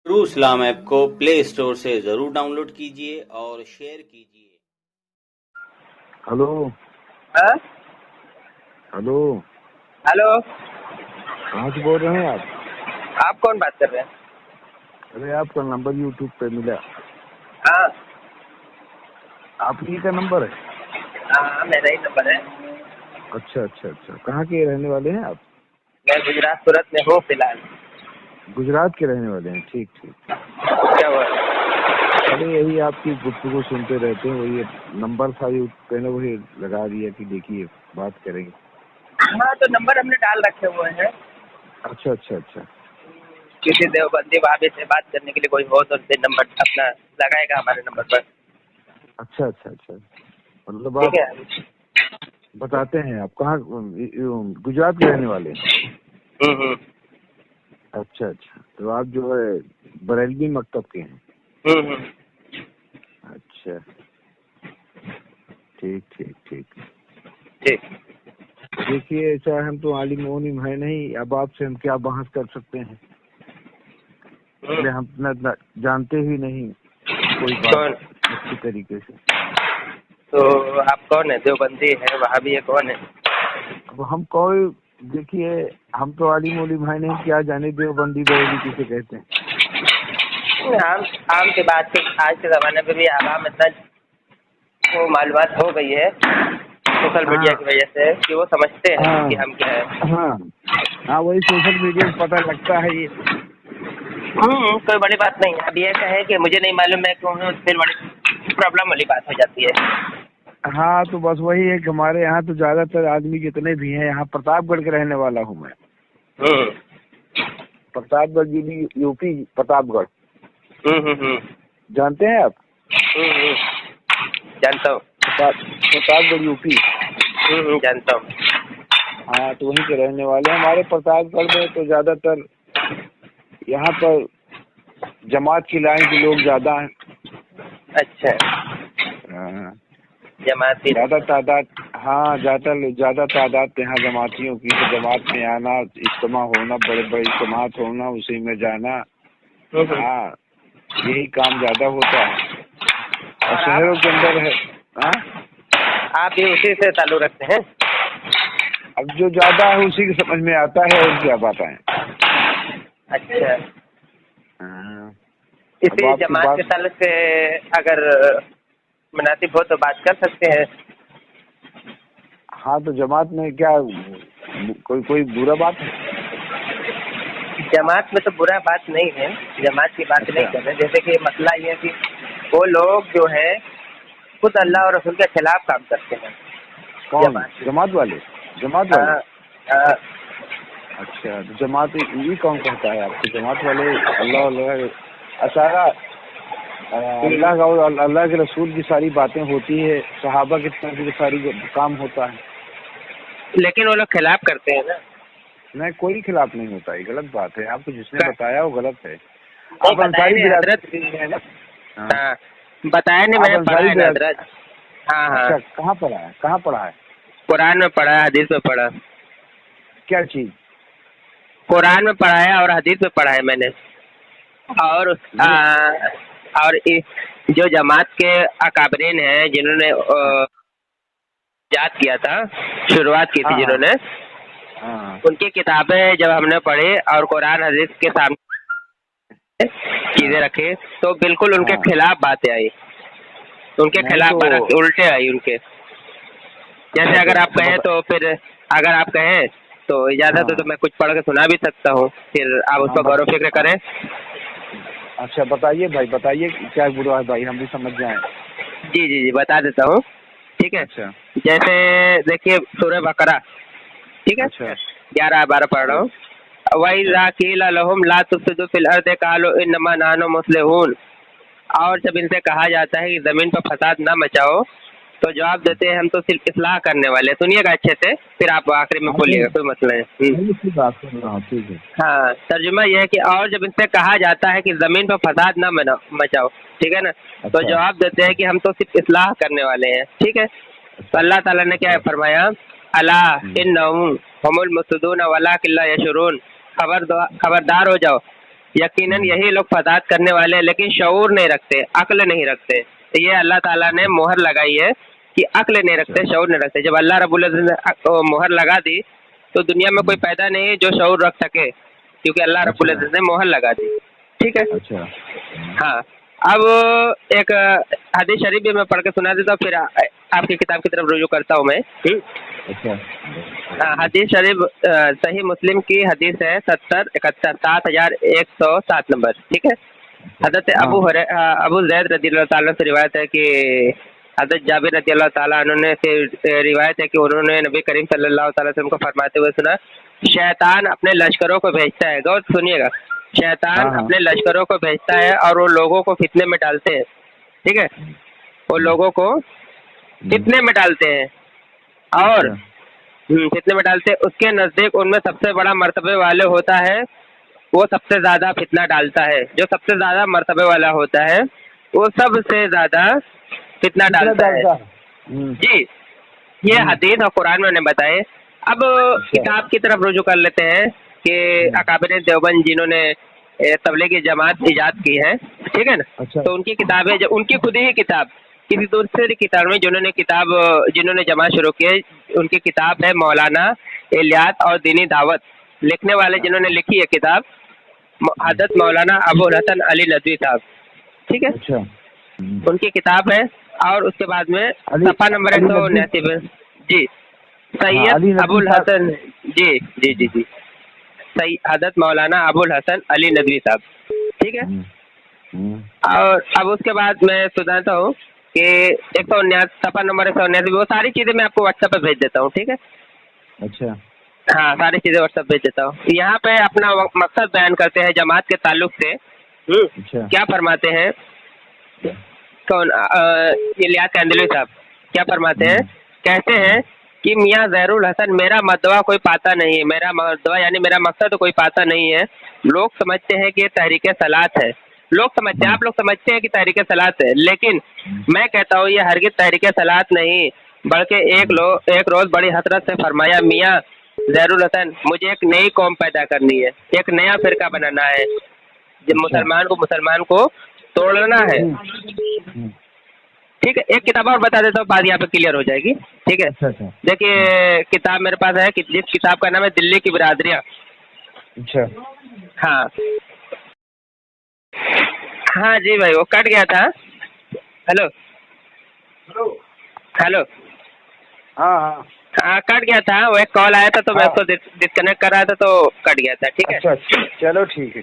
True इस्लाम app को play store से जरूर डाउनलोड कीजिए और शेयर कीजिए। हेलो हाँ? हेलो, हेलो, कहाँ से बोल रहे हैं आप? आप कौन बात कर रहे हैं? अरे आपका नंबर यूट्यूब पे मिला। हाँ आप ही का नंबर है? हाँ, मेरा ही नंबर है। अच्छा अच्छा अच्छा, कहाँ के रहने वाले हैं आप? मैं गुजरात सूरत में हूँ फिलहाल। गुजरात के रहने वाले हैं, ठीक ठीक। क्या हुआ? अरे यही आपकी गुफ्तगू सुनते रहते हैं, वही नंबर था मैंने वही लगा दिया कि देखिए बात करेंगे। हाँ, तो नंबर हमने डाल रखे हुए हैं। अच्छा अच्छा अच्छा किसी देवबंदी भाभी से बात करने के लिए कोई हो तो उनसे नंबर अपना लगाएगा हमारे नंबर पर। अच्छा अच्छा अच्छा, मतलब ठीक आप है। बताते हैं आप कहाँ गुजरात के रहने वाले हैं? हम्म। अच्छा अच्छा, तो आप जो है बरेलवी मकतब के हैं? हम्म। अच्छा, ठीक ठीक ठीक। ठीक। देखिए ऐसा है, हम तो आलिम ओलिम है नहीं, अब आपसे हम क्या बहस कर सकते हैं? पहले हम इतना जानते ही नहीं कोई कौन? बात अच्छी तरीके से। तो आप कौन है? देवबंदी है, वहाबी है, कौन है? अब हम कोई, देखिए हम तो आलिम ओलिम है नहीं, क्या जाने देवबंदी बरेली किसे कहते हैं। आम की बात है। आज के ज़माने में भी आवाम इतना वो मालूमात हो गई है सोशल मीडिया हाँ की वजह से कि वो समझते हैं हाँ कि हम क्या है। हाँ हाँ, वही सोशल मीडिया से पता लगता है ये। कोई बड़ी बात नहीं है। अब ये कहे कि मुझे नहीं मालूम है क्यों है, फिर बड़ी प्रॉब्लम वाली बात हो जाती है। हाँ तो बस वही है कि हमारे यहाँ तो ज्यादातर आदमी जितने भी हैं, यहाँ प्रतापगढ़ के रहने वाला हूँ मैं। प्रतापगढ़ जिले, यूपी प्रतापगढ़। जानते हैं आप? जानता हूँ। प्रतापगढ़ यूपी। जानता हूँ। हाँ तो वहीं के रहने वाले हैं। हमारे प्रतापगढ़ में तो ज्यादातर यहाँ पर जमात की लाइन के लोग ज्यादा हैं। अच्छा, हाँ, जमाती ज्यादा तादाद। हाँ, ज्यादा तादाद यहाँ जमातियों की, तो जमात में आना, इज्तिमा होना, बड़े बड़े इज्तिमात होना, उसी में जाना। हाँ, यही काम ज्यादा होता है। और शहरों के अंदर है। हाँ, आप भी उसी से ताल्लुक रखते हैं? अब जो ज्यादा है उसी की समझ में आता है, और क्या बताएं। अच्छा, हाँ, अब इसी आपकी जमात के बात। ताल्लुक से अगर मुनासिब हो तो बात कर सकते हैं। हाँ तो जमात में क्या कोई बुरा बात है? जमात में तो बुरा बात नहीं है, जमात की बात नहीं कर रहे। जैसे कि मसला ये है कि वो लोग जो है खुद अल्लाह और रसूल के खिलाफ काम करते हैं। कौन? जमात वाले? जमात वाले? हाँ, हाँ। अच्छा, तो जमात ये कौन कहता है आपको जमात वाले? अल्लाह सारा अल्लाह का और अल्लाह के रसूल की सारी बातें होती है, सहाबा की तरफ की सारी काम होता है। लेकिन वो लोग खिलाफ करते हैं ना। नहीं, कोई खिलाफ नहीं होता है, गलत बात है। आपको जिसने बताया वो गलत है। नहीं आप बताया अंसारी नहीं हजरत। बिरादरी है ना? हाँ, बताया नहीं, आप मैंने पढ़ा अंसारी है ना बिरादरी? हजरत। हाँ हाँ, अच्छा, कहाँ पढ़ा है? कहाँ पढ़ा है? कुरान में पढ़ा है, हदीस में पढ़ा। क्या चीज? कुरान में पढ़ा है और हदीस में पढ़ा है मैंने। और जो जमात के अकाबरीन हैं जिन्होंने जात किया था, शुरुआत की थी हाँ जिन्होंने, हाँ उनकी किताबें जब हमने पढ़ी और कुरान हदीस के सामने चीजें रखी तो बिल्कुल उनके हाँ। खिलाफ बातें आई, उनके नहीं खिलाफ तो उल्टे आई उनके। जैसे अच्छा अगर आप कहें तो फिर, अगर आप कहें तो इजाजत हो तो मैं कुछ पढ़ के सुना भी सकता हूँ, फिर आप उस पर गौर फिक्र करें। अच्छा बताइए भाई, बताइए क्या बुरा है भाई, हम भी समझ जाएं। जी जी जी, बता देता हूँ। ठीक है। अच्छा जैसे देखिए सूरह बकरा, ठीक है, अच्छा 11-12 पढ़ रहा हूँ। वइज़ा क़ील लहुम ला तुफ़्सिदू फ़िल अर्ज़ि क़ालू इन्नमा नहनु मुस्लिहून। और जब इनसे कहा जाता है कि ज़मीन पर फसाद ना मचाओ तो जवाब देते हैं हम तो सिर्फ इस्लाह करने वाले। सुनिएगा अच्छे से, फिर आप आखिरी में बोलिएगा, कोई मसला नहीं। ठीक है। हाँ, तर्जुमा यह है कि और जब इनसे कहा जाता है कि ज़मीन पर फसाद ना मचाओ, ठीक है ना, तो जवाब देते हैं कि हम तो सिर्फ इस्लाह करने वाले हैं। ठीक है। तो अल्लाह ताला ने क्या फरमाया, अला इन्नहुम हुमुल मुफ्सिदून वलाकिन ला यशऊरून, खबरदार हो जाओ, यकीनन यही लोग फसाद करने वाले हैं, लेकिन शऊर नहीं रखते, अक्ल नहीं रखते। तो ये अल्लाह ताला ने मोहर लगाई है कि अक्ल नहीं रखते, शऊर नहीं रखते। जब अल्लाह रब्बुल इज्जत ने मोहर लगा दी तो दुनिया में कोई पैदा नहीं है जो शऊर रख सके, क्योंकि अल्लाह रब्बुल इज्जत ने मोहर लगा दी। ठीक है। अच्छा। हाँ, अब एक हदीस शरीफ भी मैं पढ़ के सुना देता हूँ, फिर आपकी किताब की तरफ रुजू करता हूँ मैं। अच्छा। हदीस शरीफ सही मुस्लिम की हदीस है 71 नंबर। ठीक है। हज़रत अबू ज़ैद रज़ियल्लाहु ताला से रिवायत है कि हज़रत जाबिर रज़ियल्लाहु ताला अन्हु से रिवायत है कि उन्होंने नबी करीम सल्लल्लाहु अलैहि वसल्लम को फरमाते हुए सुना, शैतान अपने लश्करों को भेजता है। गौर सुनिएगा, शैतान अपने लश्करों को भेजता है और वो लोगों को फितने में डालते हैं। ठीक है, वो लोगों को फितने में डालते हैं और फितने में डालते हैं। उसके नज़दीक उनमें सबसे बड़ा मर्तबे वाले होता है, वो सबसे ज़्यादा फितना डालता है। जो सबसे ज़्यादा मर्तबे वाला होता है वो सबसे ज़्यादा फितना डालता है। जी, ये हदीस और कुरान में उन्हें बताए। अब किताब की तरफ रुजू कर लेते हैं कि अकाबिर देवबंद जिन्होंने तबलीगी जमात इजाद की है, ठीक है ना। अच्छा। तो उनकी किताबें, उनकी खुद ही किताब, किसी दूसरी किताब में जिन्होंने जमात शुरू की है, उनकी किताब है मौलाना इलियास और दीनी दावत। लिखने वाले जिन्होंने लिखी है किताब हज़रत मौलाना अबुल हसन अली नदवी साहब। ठीक है। अच्छा। उनकी किताब है। और उसके बाद में सफ़ा नंबर 179 में जी सैयद अबुल हसन जी जी जी जी सही हज़रत मौलाना अबुल हसन अली नदवी साहब। ठीक है। और अब उसके बाद मैं सुनाता हूँ कि 179 सफ़ा नंबर 179, वो सारी चीज़ें मैं आपको व्हाट्सएप पे भेज देता हूँ। ठीक है। अच्छा। हाँ, सारी चीज़ें व्हाट्सएप भेज देता हूँ। यहाँ पे अपना मकसद बयान करते हैं जमात के ताल्लुक से। अच्छा। क्या फरमाते हैं कौन इलियास कांदलवी साहब क्या फरमाते हैं? कहते हैं कि मियाँ ज़हरुल हसन मेरा मदवा कोई पाता नहीं है, मेरा मदवा यानी मेरा मकसद कोई पाता नहीं है। लोग समझते हैं कि ये तहरीक सलात है, लोग समझते हैं, आप लोग समझते हैं कि तहरीक सलात है, लेकिन मैं कहता हूँ ये हरगिज़ तहरीक सलात नहीं, बल्कि एक रोज़ बड़ी हसरत से फरमाया, मियाँ ज़हरुल हसन मुझे एक नई कौम पैदा करनी है, एक नया फिरका बनाना है, जब मुसलमान को तोड़ना है। ठीक है। एक किताब और बता देता हूँ, बात यहाँ पे क्लियर हो जाएगी। ठीक है। देखिए किताब मेरे पास है, जिस किताब का नाम है दिल्ली की बिरादरियाँ। अच्छा। हाँ हाँ जी भाई, वो कट गया था। हेलो हेलो हाँ हाँ हाँ, कट गया था, वो एक कॉल आया था तो मैं उसको डिस्कनेक्ट कर रहा था तो कट गया था। ठीक है। अच्छा, चलो ठीक है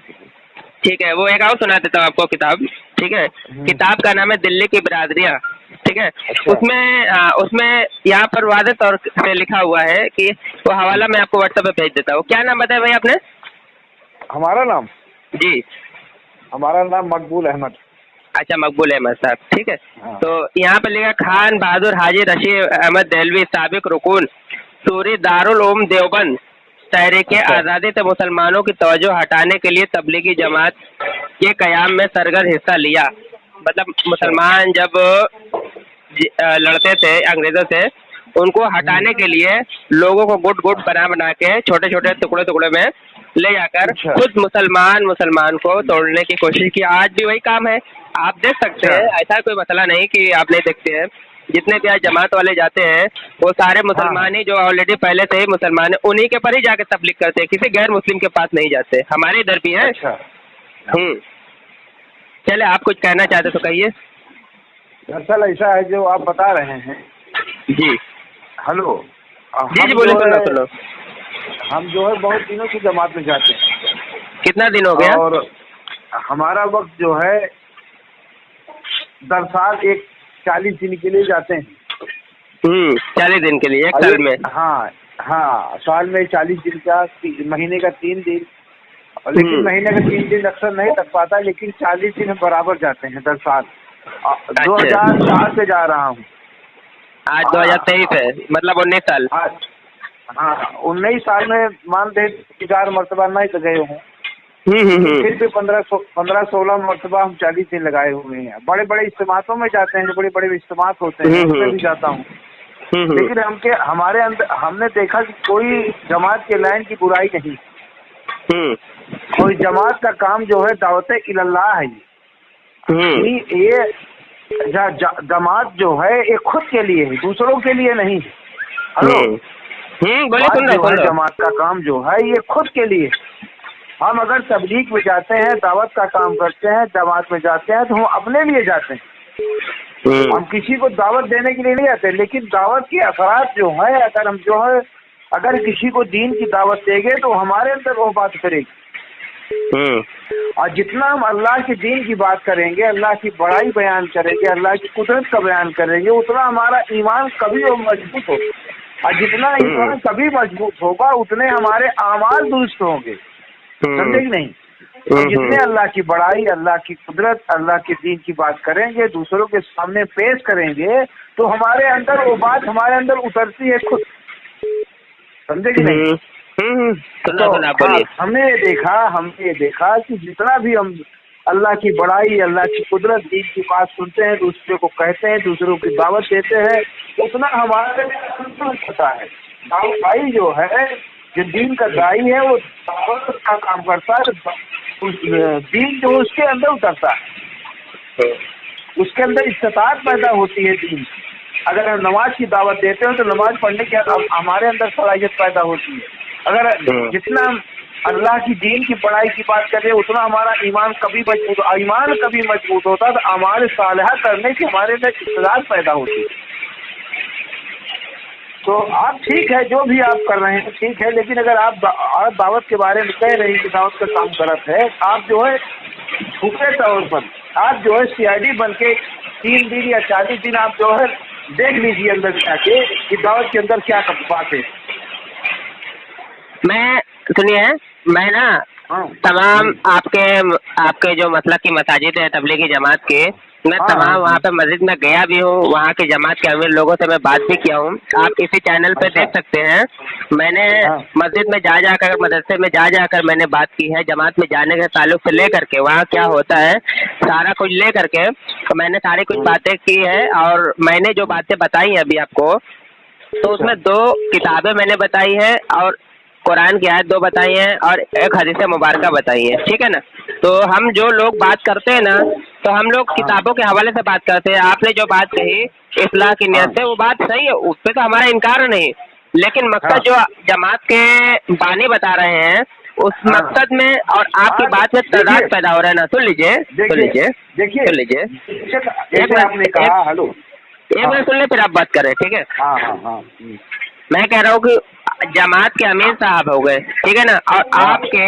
ठीक है। वो एक और सुना देता हूँ आपको किताब। ठीक है। किताब का नाम है दिल्ली की बिरादरियाँ। ठीक है। अच्छा। उसमें यहाँ पर वाज़ेह तौर से लिखा हुआ है कि वो हवाला मैं आपको व्हाट्सएप पे भेज देता हूँ। क्या नाम बताया भाई आपने? हमारा नाम? जी, हमारा नाम मकबूल अहमद। अच्छा, मकबूल अहमद साहब। ठीक है। हाँ। तो यहाँ पर लिखा खान बहादुर हाजी रशीद अहमद दहलवी साबिक रुकून सूरी दारुल उलूम देवबंद तहरीक आज़ादी से मुसलमानों की तवज्जो हटाने के लिए तबलीगी जमात के क़याम में सरगर हिस्सा लिया। मतलब मुसलमान जब लड़ते थे अंग्रेज़ों से, उनको हटाने के लिए लोगों को गुट गुट बना के छोटे छोटे टुकड़े में ले जाकर खुद मुसलमान को तोड़ने की कोशिश की। आज भी वही काम है, आप देख सकते हैं, ऐसा कोई मसला नहीं कि आप नहीं देखते हैं। जितने भी आज जमात वाले जाते हैं वो सारे मुसलमान ही, जो ऑलरेडी पहले से ही मुसलमान है, उन्हीं के पर ही जाके तबलीग करते हैं, किसी गैर मुस्लिम के पास नहीं जाते। हमारे इधर भी है। अच्छा। चले, आप कुछ कहना चाहते तो कहिए। दरअसल ऐसा है जो आप बता रहे हैं। जी हेलो। जी बोलिए। सुनो, हम जो है बहुत दिनों से जमात में जाते हैं। कितना दिन हो गया? और हमारा वक्त जो है दरसाल 40 दिन के लिए जाते हैं। 40 दिन के लिए एक साल में? हाँ हाँ, साल में 40 दिन का, महीने का 3 दिन, लेकिन महीने का 3 दिन अक्सर नहीं लग पाता, लेकिन 40 दिन हम बराबर जाते हैं 10 साल। 2004 से जा रहा हूँ। आज 2023 है, मतलब 19 साल। हाँ, 19 साल में मान दे 4 मरतबा नहीं तो गए हूँ, फिर भी 15-16 मरतबा हम 40 दिन लगाए हुए हैं। बड़े बड़े इज्तिमातों में जाते हैं, जो बड़े बड़े इज्तिमात होते हैं उसमें भी जाता हूँ। लेकिन हमारे अंदर हमने देखा कि कोई जमात के लाइन की बुराई नहीं। اور जमात का काम जो है दावत इल्लाह है। ये जमात जो है ये खुद के लिए है, दूसरों के लिए नहीं। हेलो, जमात का काम जो है ये खुद के लिए। हम अगर तबलीग में जाते हैं, दावत का काम करते हैं, जमात में जाते हैं, तो हम अपने लिए जाते हैं, हम किसी को दावत देने के लिए नहीं जाते। लेकिन दावत के असरात जो है, अगर हम जो है अगर किसी को दीन की दावत देंगे तो हमारे अंदर वो बात करेगी। और जितना हम अल्लाह के दीन की बात करेंगे, अल्लाह की बड़ाई बयान करेंगे, अल्लाह की कुदरत का बयान करेंगे, उतना हमारा ईमान कभी और मजबूत होगा। और जितना ईमान कभी मजबूत होगा उतने हमारे आमाल दुरुस्त होंगे। समझे कि नहीं? तो जितने अल्लाह की बड़ाई, अल्लाह की कुदरत, अल्लाह के दीन की बात करेंगे, दूसरों के सामने पेश करेंगे, तो हमारे अंदर वो बात हमारे अंदर उतरती है खुद। समझे कि नहीं? तो हमने ये देखा कि जितना भी हम अल्लाह की बड़ाई, अल्लाह की कुदरत, दीन की बात सुनते हैं, दूसरे को कहते हैं, दूसरों की दावत देते हैं, उतना हमारे होता है। भाई जो है, जो दीन का दाई है, वो दावत का काम करता है, दीन जो उसके अंदर उतरता है, उसके अंदर इस्तिताअत पैदा होती है दीन। अगर हम नमाज की दावत देते हो तो नमाज पढ़ने के हमारे अंदर सलाहियत पैदा होती है। अगर जितना हम अल्लाह की दीन की पढ़ाई की बात करें, उतना हमारा ईमान कभी मजबूत होता है, तो हमारे सालिहा करने की हमारे अंदर इस्तिताअत पैदा होती है। तो आप ठीक है, जो भी आप कर रहे हैं ठीक है, लेकिन अगर आप दावत के बारे में कह रहे हैं कि दावत का काम गलत है, आप जो है झूठे तौर पर आप जो है CID बन के 3 दिन या 40 दिन आप जो है देख लीजिए अंदर जाके कि दावत के अंदर क्या बात है। मैं ना तमाम आपके जो मतलब की मसाजिद है तबलीगी जमात के, मैं तमाम वहाँ पे मस्जिद में गया भी हूँ, वहाँ के जमात के अमीर लोगों से मैं बात भी किया हूँ। आप इसी चैनल पे देख सकते हैं। मैंने मस्जिद में जाकर, मदरसे में जाकर मैंने बात की है। जमात में जाने के ताल्लुक से लेकर के वहाँ क्या होता है सारा कुछ ले करके तो मैंने सारी कुछ बातें की है। और मैंने जो बातें बताई हैं अभी आपको, तो उसमें 2 किताबें मैंने बताई है और कुरान की आयत 2 बताई हैं और एक हदीस मुबारका बताई है। ठीक है ना? तो हम जो लोग बात करते हैं ना, तो हम लोग किताबों के हवाले से बात करते हैं। आपने जो बात कही इस्लाह की नियत से, वो बात सही है, उस पर तो हमारा इनकार नहीं। लेकिन मकसद जो जमात के बानी बता रहे हैं, उस मकसद में और आपकी बात में तजाद पैदा हो रहा है ना। सुन लीजिए। एक मिनट सुन ले, फिर आप बात करें। ठीक है? मैं कह रहा हूँ कि जमात के अमीर साहब हो गए, ठीक है ना, और आपके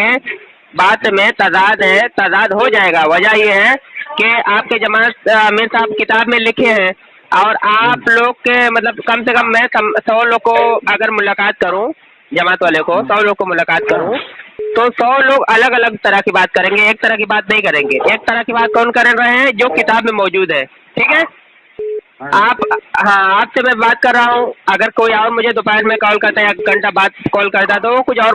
बात में तजाद है, तजाद हो जाएगा। वजह ये है कि आपके जमात अमीर साहब किताब में लिखे हैं और आप लोग के मतलब कम से कम मैं 100 लोग को अगर मुलाकात करूं, जमात वाले को 100 लोग को मुलाकात करूं, तो 100 लोग अलग अलग तरह की बात करेंगे, एक तरह की बात नहीं करेंगे। एक तरह की बात कौन कर रहे हैं? जो किताब में मौजूद है। ठीक है? आपसे मैं बात कर रहा हूँ, अगर कोई और मुझे दोपहर में कॉल करता है या घंटा बाद कॉल करता है तो वो कुछ और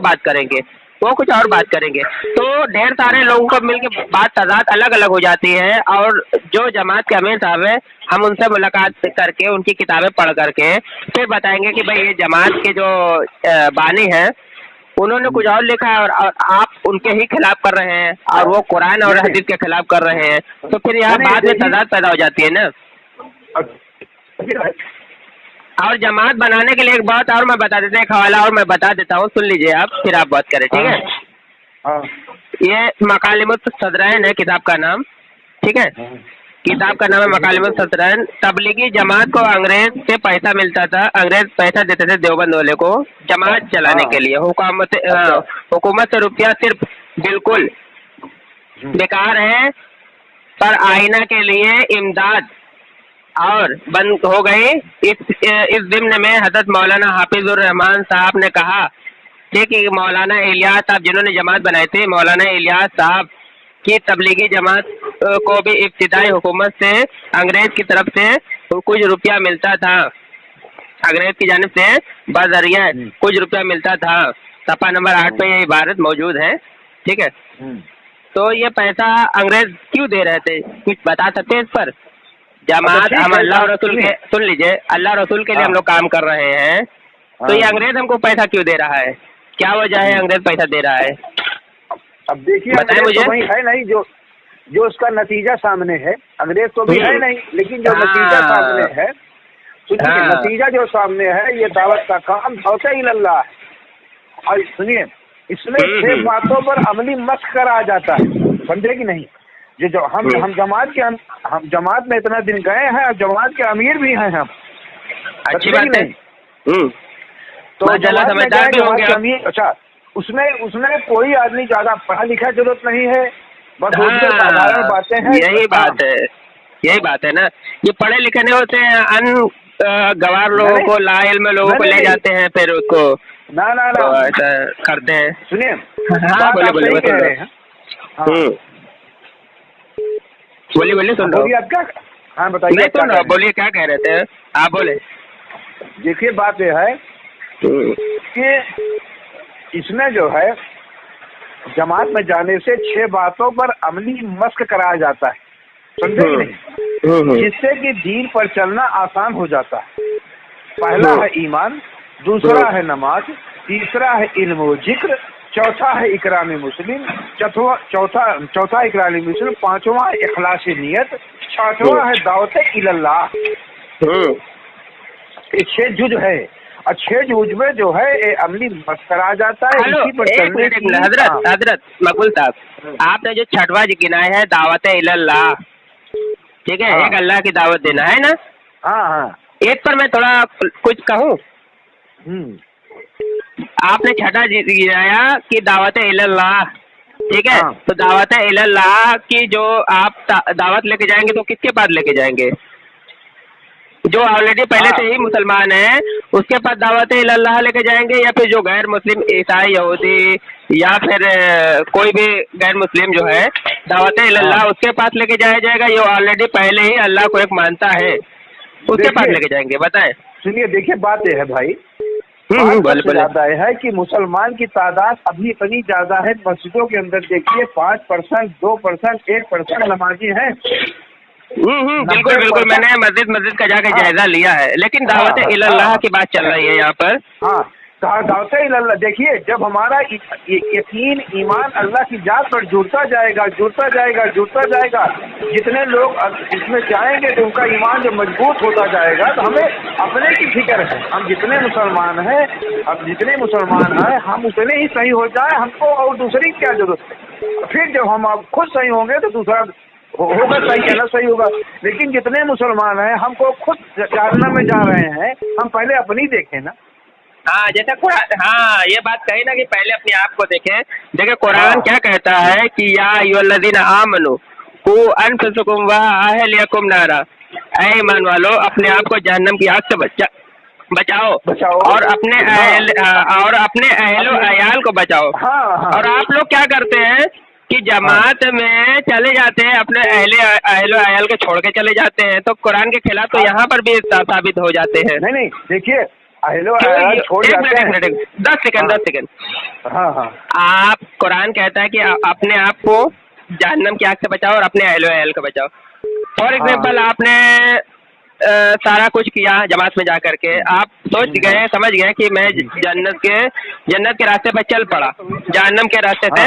बात करेंगे, तो ढेर सारे लोगों को मिलकर बात तजाद अलग अलग हो जाती है। और जो जमात के अमीर साहब हैं, हम उनसे मुलाकात करके उनकी किताबें पढ़ करके फिर बताएंगे कि भाई ये जमात के जो बानी हैं उन्होंने कुछ और लिखा है और आप उनके ही खिलाफ कर रहे हैं और वो कुरान और हदीस के खिलाफ कर रहे हैं, तो फिर यहाँ बाद में तजाद पैदा हो जाती है ना। और जमात बनाने के लिए एक बात और मैं बता देता हूँ, एक हवाला और मैं बता देता हूँ, सुन लीजिए आप, फिर आप बात करें। ठीक है? ये मकालिमुत सदरैन है किताब का नाम। ठीक है? किताब का नाम है मकालिमुत सदरैन। तबलीगी जमात को अंग्रेज से पैसा मिलता था, अंग्रेज पैसा देते थे देवबंद वाले को जमात चलाने के लिए। हुकूमत से रुपया सिर्फ बिल्कुल बेकार है, पर आईना के लिए इमदाद और बंद हो गई। इस ज़िम्न में हज़रत मौलाना हाफिजुर रहमान साहब ने कहा थे कि मौलाना इलियास साहब जिन्होंने जमात बनाई थी, मौलाना इलियास साहब की तबलीगी जमात को भी इब्तिदाई हुकूमत से अंग्रेज की तरफ से कुछ रुपया मिलता था, अंग्रेज की जानिब से बजरिया कुछ रुपया मिलता था। सफ़ा नंबर 8 पे ये इबारत मौजूद है। ठीक है? तो ये पैसा अंग्रेज क्यों दे रहे थे, कुछ बता सकते हैं इस पर? जमात हम अल्लाह और रसूल के, सुन लीजिए, अल्लाह रसूल के लिए हम लोग काम कर रहे हैं, तो ये अंग्रेज हमको पैसा क्यों दे रहा है? क्या वजह है अंग्रेज पैसा दे रहा है? अब देखिए बताएं अंग्रेज मुझे। तो वही है नहीं जो उसका नतीजा सामने है, अंग्रेज तो भी है नहीं, लेकिन जो नतीजा हाँ। सामने है, सुनिए हाँ। नतीजा जो सामने है, ये दावत का काम दावत इल्लल्लाह है। और सुनिए इसमें 6 बातों पर अमली मस्क करा जाता है, समझे कि नहीं? जो हम जमात में इतना दिन गए हैं और जमात के अमीर भी हैं हम, अच्छी समझे कि बात है। नहीं? तो माशाल्लाह जमात में समझदार गए, भी जमात होंगे के आप। अमीर, अच्छा उसमें कोई आदमी ज्यादा पढ़ा लिखा जरूरत नहीं है, बस उसमें साधारण बातें हैं। यही बात है, यही बात है ना। ये पढ़े लिखे नहीं होते हैं, गवार लोगों को, लाइल्म लोगों को ले जाते हैं, फिर उसको ना तो ऐसा करते हैं। सुनिए हाँ बात बोले आप बोले, सही मैं कह सुन रहे रहा हैं। हाँ हूँ। बोलिए बोलिए, सुन रहा बोलिए हूँ। आप क्या, हाँ बताइए नहीं आप क्या सुन कह रहा, रहे बोलिए क्या कह रहे थे आप, बोले। हैं? देखिए बात यह है कि इसमें जो है जमात में जाने से 6 बातों पर अमली मस्क कराया जाता है, समझे कि नहीं? जिससे कि दीन पर चलना आसान हो जाता है। पहला है ईमान, दूसरा है नमाज, तीसरा है इल्म व जिक्र, चौथा है इकराम मुस्लिम, चौथा इकराम मुस्लिम, पांचवा है इखलास नियत, छठवां है दावत इल्लल्लाह। ये 6 जुज है और 6 जुज में जो है ये अमली मस्क कराया जाता है। हेलो, इसी पर एक चलने मिनट की हजरत मकबूल साहब, आपने जो छठवां गिनाया है दावत इल्लल्लाह, ठीक है, हाँ। एक अल्लाह की दावत देना है ना। हाँ हाँ एक पर मैं थोड़ा कुछ कहूँ। आपने छठा गिनाया कि दावत इल्लल्लाह, ठीक है। हाँ। तो दावत इल्लल्लाह की जो आप दावत लेके जाएंगे तो किसके पास लेके जाएंगे? जो ऑलरेडी पहले हाँ। से ही मुसलमान है उसके पास दावत इल्लल्लाह लेके जाएंगे, या फिर जो गैर मुस्लिम ईसाई यहूदी या फिर कोई भी गैर मुस्लिम जो है दावत इल्लल्लाह हाँ। उसके पास लेके जाया जाएगा? ये ऑलरेडी पहले ही अल्लाह को एक मानता है उसके पास देखिए, लेके जाएंगे? बताएं। सुनिए देखिए बात यह है भाई, बात बोले सबसे बोले। ज्यादा यह है कि मुसलमान की तादाद अभी इतनी ज्यादा है, मस्जिदों के अंदर देखिए 5%, 2%, 1% नमाजी हैं। बिल्कुल बिल्कुल, मैंने मस्जिद का जाके जायजा लिया है, लेकिन दावत इल्लल्लाह की बात चल रही है यहाँ पर। हाँ दावत इल्लल्लाह, देखिए जब हमारा यकीन ईमान अल्लाह की जात पर जुड़ता जाएगा, जितने लोग इसमें जाएंगे तो उनका ईमान जो मजबूत होता जाएगा, तो हमें अपने की फिक्र है। हम जितने मुसलमान हैं हम उतने ही सही हो जाए, हमको और दूसरी क्या जरूरत है? फिर जब हम अब खुद सही होंगे तो दूसरा होगा सही, कहना सही होगा। लेकिन जितने मुसलमान हैं हमको खुद जहन्नम में जा रहे हैं, हम पहले अपनी देखें ना। हाँ, जैसे कुरान, हाँ ये बात कही ना कि पहले अपने आप को देखें। देखिए कुरान हाँ। क्या कहता है कि या अय्युहल्लज़ीना आमनू कू अनफुसकुम व अहलियकुम नारा, ऐ ईमान वालो अपने आप को जहन्नम की आग से बचाओ और अपने अहलो अयाल को बचाओ। हाँ। और आप लोग क्या करते हैं कि जमात में चले जाते हैं, अपने अहलो अयाल को छोड़ के चले जाते हैं, तो कुरान के खिलाफ तो यहाँ पर भी साबित हो जाते हैं। नहीं देखिए अहलो क्यों अयाल छोड़ जाते हैं। 10 सेकंड। हाँ। आप कुरान कहता है कि अपने आप को जहन्नम की आग से बचाओ और अपने अहलो अयाल को बचाओ। फॉर एग्जाम्पल आपने सारा कुछ किया जमात में जाकर के, आप समझ गए कि मैं जन्नत के रास्ते पर चल पड़ा, जहन्नम के रास्ते से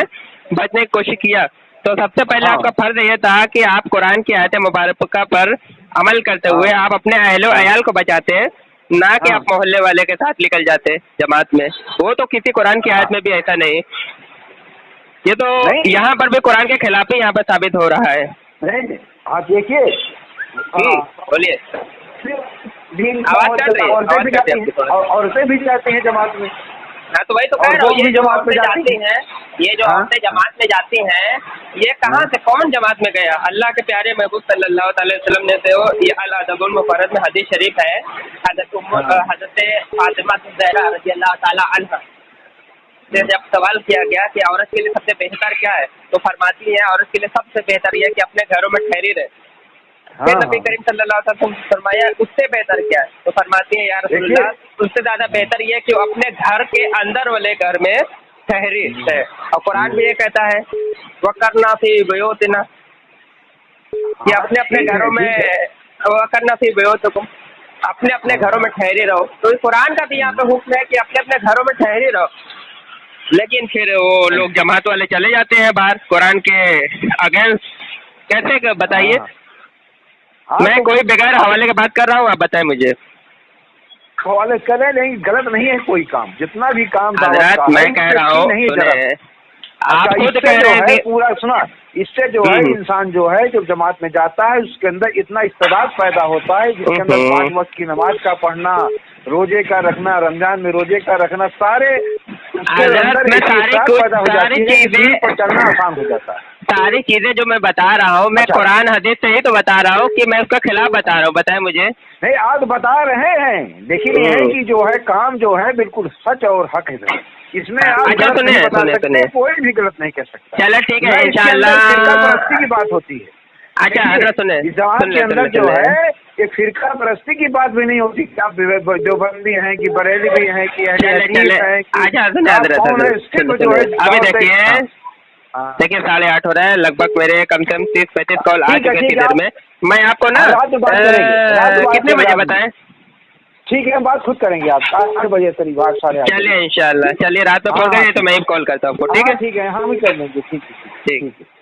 बचने की कोशिश किया, तो सबसे पहले आपका फर्ज ये था कि आप कुरान की आयत मुबारका पर अमल करते हुए आप अपने अहलो अयाल को बचाते हैं, ना कि आप मोहल्ले वाले के साथ निकल जाते जमात में। वो तो किसी कुरान की आयत में भी ऐसा नहीं, ये तो यहाँ पर भी कुरान के खिलाफ ही यहाँ पर साबित हो रहा है। नहीं आप देखिए, बोलिए, औरतें भी जाती हैं जमात में। हाँ तो वही तो कह रहा हूँ, ये जो औरतें जाती हैं, ये जो औरतें जमात में जाती हैं, ये कहाँ से, कौन जमात में गया? अल्लाह के प्यारे महबूब सल्लल्लाहु अलैहि वसल्लम ने तो ये अल-अदबुल मुफर्रद में हदीस शरीफ है, हज़रत फातिमा ज़हरा रज़ियल्लाहु ताला अन्हा से जब सवाल किया गया कि औरत के लिए सबसे बेहतर क्या है, तो फरमाती है औरत के लिए सबसे बेहतर यह कि अपने घरों में ठहरी रहे। फिर नबी करीम सल्लल्लाहु अलैहि वसल्लम फरमाया उससे बेहतर क्या है, तो फरमाती है या रसूलल्लाह, उससे ज्यादा बेहतर ये कि वो अपने घर के अंदर वाले घर में ठहरी है। और कुरान भी ये कहता है वकरना फी बुयूतिना, कि अपने अपने घरों में, वकरना फी बुयूतिकुम, अपने घरों में ठहरे रहो। तो इस कुरान का भी यहाँ पे हुक्म है कि अपने अपने घरों में ठहरे रहो। लेकिन फिर वो लोग जमात वाले चले जाते हैं बाहर कुरान के अगेंस्ट, कैसे बताइए? हाँ, मैं तो कोई बगैर हवाले की बात कर रहा हूँ, आप बताएं मुझे। हवाले करे नहीं, गलत नहीं है कोई काम, जितना भी काम दावत हजरत का है, मैं कह रहा हूँ, नहीं सुने, गलत। आप अच्छा, खुद इससे कह जो रहे हैं है कि पूरा सुना, इससे जो है इंसान जो है जो जमात में जाता है उसके अंदर इतना इस्तेदाद पैदा होता है जिसके अंदर 5 वक्त की नमाज का पढ़ना, रोजे का रखना, रमजान में रोजे का रखना, सारे उसके अंदर मैं एक इस्तेदाद पैदा हो जाती है कि दीन पर चलना आसान हो जाता है। सारी चीजें जो मैं बता रहा हूँ, मैं अच्छा। कुरान हदीस से ही तो बता रहा हूँ कि मैं उसका खिलाफ बता रहा हूँ, बताएं मुझे। नहीं, आज बता रहे हैं, लेकिन ये है कि जो है काम जो है बिल्कुल सच और हक है, इसमें आप अच्छा, गलत सुने, नहीं बता सुने, सकते, सुने। कोई भी गलत नहीं कह सकता। चलो ठीक है, ना इसके अंदर इंशाल्लाह। फिरका परस्ती की बात होती है। अच्छा देखिए, हजरत सुने, इस जमात के अंदर जो सुने। है एक फिरका परस्ती की बात भी नहीं होती कि आप देवबंदी हैं कि बरेली भी हैं कि अहले चले हदीस हैं कि अच्छा सुने आप हजरत, कौन है, सिर्फ जो है अभी दावत देखिए, हाँ। देखिए 8:30 हो रहा है, लगभग मेरे कम से कम 30-35 कॉल आ ठीक है, चुके ठीक इतनी है, देर में। मैं आपको ना रात में बात करेंगे, रात में बात कितने करेंगे, बजे रात में। बताएं? ठीक है, हम बात खुद करेंगे, आप 8 बजे करीब, 8 साढ़े 8 चलिए इंशाल्लाह, चलिए रात में हाँ, फोन हाँ, करिए तो मैं ही कॉल करता हूँ आपको, ठीक है? ठीक है, हम ही कर लेंगे, ठीक है, ठीक। ठीक है।